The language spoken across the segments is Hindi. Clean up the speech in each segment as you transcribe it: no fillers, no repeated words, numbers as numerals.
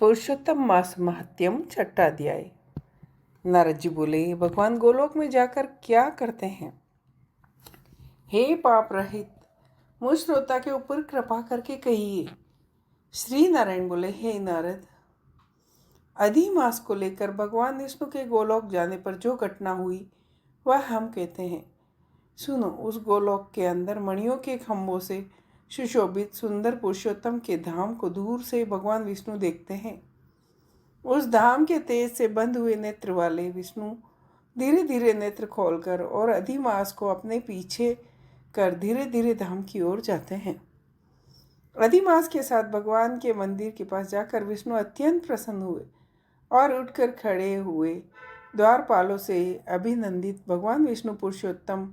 पुरुषोत्तम मास महत्यम छठा अध्याय। नारद जी बोले, भगवान गोलोक में जाकर क्या करते हैं? हे पाप रहित, मुझ श्रोता के ऊपर कृपा करके कहिए। श्री नारायण बोले, हे नारद, अधिमास को लेकर भगवान विष्णु के गोलोक जाने पर जो घटना हुई वह हम कहते हैं। सुनो, उस गोलोक के अंदर मणियों के खंभों से सुशोभित सुंदर पुरुषोत्तम के धाम को दूर से भगवान विष्णु देखते हैं। उस धाम के तेज से बंद हुए नेत्र वाले विष्णु धीरे धीरे नेत्र खोलकर और अधिमास को अपने पीछे कर धीरे धीरे धाम की ओर जाते हैं। अधिमास के साथ भगवान के मंदिर के पास जाकर विष्णु अत्यंत प्रसन्न हुए और उठकर खड़े हुए द्वारपालों से अभिनंदित भगवान विष्णु पुरुषोत्तम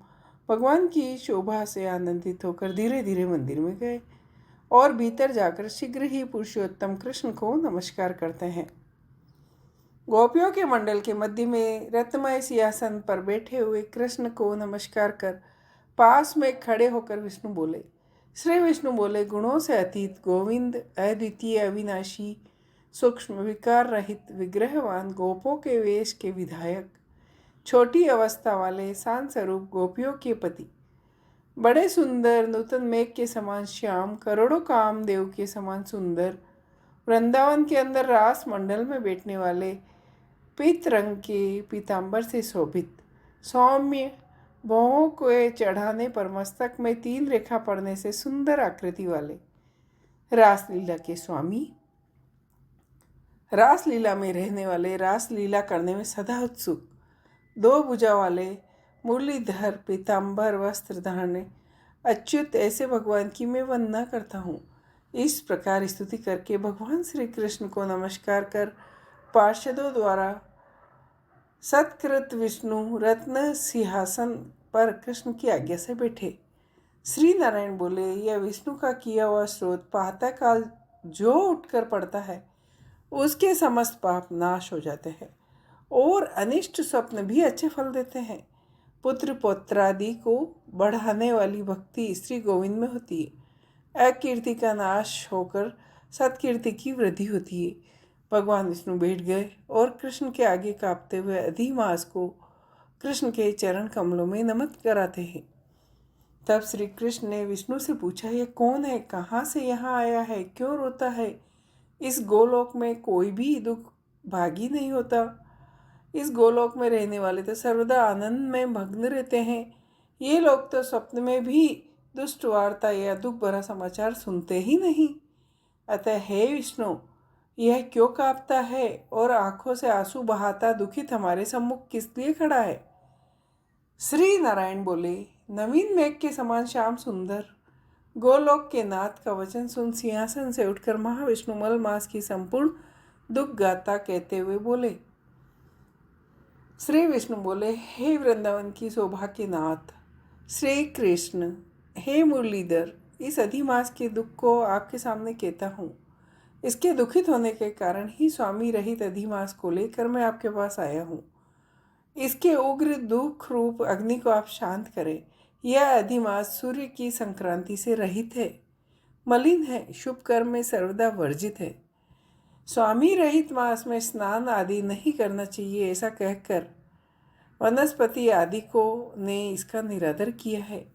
भगवान की शोभा से आनंदित होकर धीरे धीरे मंदिर में गए और भीतर जाकर शीघ्र ही पुरुषोत्तम कृष्ण को नमस्कार करते हैं। गोपियों के मंडल के मध्य में रत्नमय सिंहासन पर बैठे हुए कृष्ण को नमस्कार कर पास में खड़े होकर विष्णु बोले, श्री विष्णु बोले, गुणों से अतीत गोविंद, अद्वितीय, अविनाशी, सूक्ष्म, विकार रहित, विग्रहवान, गोपों के वेश के विधायक, छोटी अवस्था वाले, शांत स्वरूप, गोपियों के पति, बड़े सुंदर, नूतन मेघ के समान श्याम, करोड़ों कामदेव के समान सुंदर, वृंदावन के अंदर रास मंडल में बैठने वाले, पीत रंग के पीतांबर से शोभित, सौम्य, भौहों को चढ़ाने पर मस्तक में 3 रेखा पड़ने से सुंदर आकृति वाले, रासलीला के स्वामी, रासलीला में रहने वाले, रासलीला करने में सदा उत्सुक, 2 भुजा वाले, मुरलीधर, पीतांबर वस्त्र धारण अच्युत, ऐसे भगवान की मैं वंदना करता हूँ। इस प्रकार स्तुति करके भगवान श्री कृष्ण को नमस्कार कर पार्षदों द्वारा सत्कृत विष्णु रत्न सिंहासन पर कृष्ण की आज्ञा से बैठे। श्री नारायण बोले, यह विष्णु का किया हुआ स्रोत प्रातः काल जो उठकर पड़ता है उसके समस्त पाप नाश हो जाते हैं और अनिष्ट स्वप्न भी अच्छे फल देते हैं। पुत्र पौत्रादि को बढ़ाने वाली भक्ति श्री गोविंद में होती है। अकीर्ति का नाश होकर सत्कीर्ति की वृद्धि होती है। भगवान विष्णु बैठ गए और कृष्ण के आगे कांपते हुए अधिमास को कृष्ण के चरण कमलों में नमन कराते हैं। तब श्री कृष्ण ने विष्णु से पूछा, यह कौन है, कहाँ से यहाँ आया है, क्यों रोता है? इस गोलोक में कोई भी दुख भागी नहीं होता। इस गोलोक में रहने वाले तो सर्वदा आनंद में मग्न रहते हैं। ये लोग तो स्वप्न में भी दुष्ट वार्ता या दुख भरा समाचार सुनते ही नहीं। अतः हे विष्णु, यह क्यों कांपता है और आंखों से आंसू बहाता दुखित हमारे सम्मुख किस लिए खड़ा है? श्री नारायण बोले, नवीन मेघ के समान श्याम सुंदर गोलोक के नाथ का वचन सुन सिंहासन से उठकर महाविष्णु मल मास की संपूर्ण दुख गाथा कहते हुए बोले। श्री विष्णु बोले, हे वृंदावन की शोभा के नाथ श्री कृष्ण, हे मुरलीधर, इस अधिमास के दुख को आपके सामने कहता हूँ। इसके दुखित होने के कारण ही स्वामी रहित अधिमास को लेकर मैं आपके पास आया हूँ। इसके उग्र दुख रूप अग्नि को आप शांत करें। यह अधिमास सूर्य की संक्रांति से रहित है, मलिन है, शुभ कर्म में सर्वदा वर्जित है। स्वामी रहित मास में स्नान आदि नहीं करना चाहिए, ऐसा कहकर वनस्पति आदि को ने इसका निरादर किया है।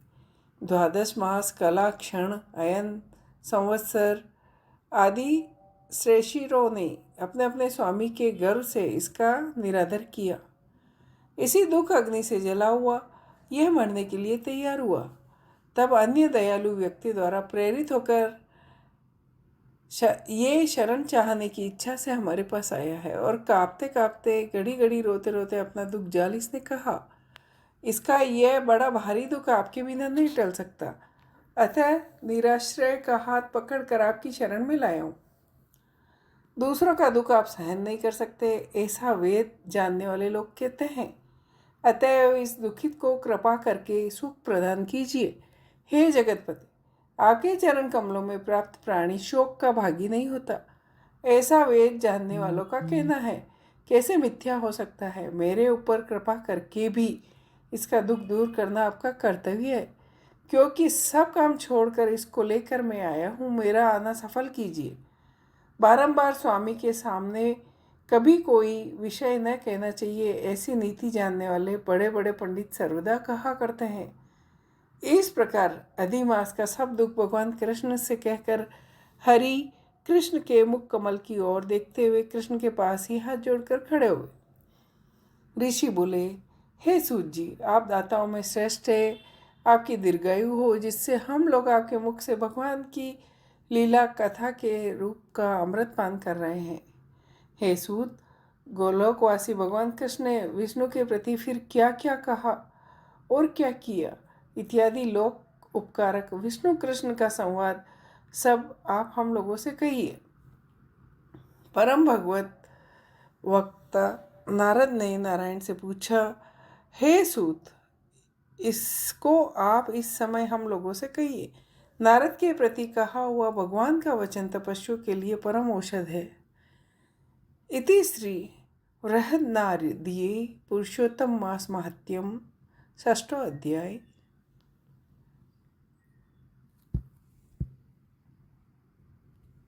12 मास, कला, क्षण, अयन, संवत्सर आदि श्रेष्ठों ने अपने अपने स्वामी के गर्व से इसका निरादर किया। इसी दुख अग्नि से जला हुआ यह मरने के लिए तैयार हुआ। तब अन्य दयालु व्यक्ति द्वारा प्रेरित होकर ये शरण चाहने की इच्छा से हमारे पास आया है और कांपते कांपते, घड़ी घड़ी रोते रोते अपना दुख जाल इसने कहा। इसका यह बड़ा भारी दुख आपके बिना नहीं टल सकता। अतः निराश्रय का हाथ पकड़कर आपकी शरण में लाया हूँ। दूसरों का दुख आप सहन नहीं कर सकते, ऐसा वेद जानने वाले लोग कहते हैं। अतएव इस दुखित को कृपा करके सुख प्रदान कीजिए। हे जगतपति, आपके चरण कमलों में प्राप्त प्राणी शोक का भागी नहीं होता, ऐसा वेद जानने वालों का कहना है। कैसे मिथ्या हो सकता है? मेरे ऊपर कृपा करके भी इसका दुख दूर करना आपका कर्तव्य है, क्योंकि सब काम छोड़कर इसको लेकर मैं आया हूँ। मेरा आना सफल कीजिए। बारंबार स्वामी के सामने कभी कोई विषय न कहना चाहिए, ऐसी नीति जानने वाले बड़े बड़े पंडित सर्वदा कहा करते हैं। इस प्रकार अधिमास का सब दुख भगवान कृष्ण से कहकर हरि कृष्ण के मुख कमल की ओर देखते हुए कृष्ण के पास ही हाथ जोड़कर खड़े हुए। ऋषि बोले, हे सूत जी, आप दाताओं में श्रेष्ठ है, आपकी दीर्घायु हो, जिससे हम लोग आपके मुख से भगवान की लीला कथा के रूप का अमृत पान कर रहे हैं। हे सूत, गोलोकवासी भगवान कृष्ण ने विष्णु के प्रति फिर क्या क्या कहा और क्या किया इत्यादि लोक उपकारक विष्णु कृष्ण का संवाद सब आप हम लोगों से कहिए। परम भगवत वक्ता नारद ने नारायण से पूछा, हे सूत, इसको आप इस समय हम लोगों से कहिए। नारद के प्रति कहा हुआ भगवान का वचन तपस्वियों के लिए परम औषध है। इति श्री बृहन्नारदीये पुरुषोत्तम मास महत्यम 6वां अध्याय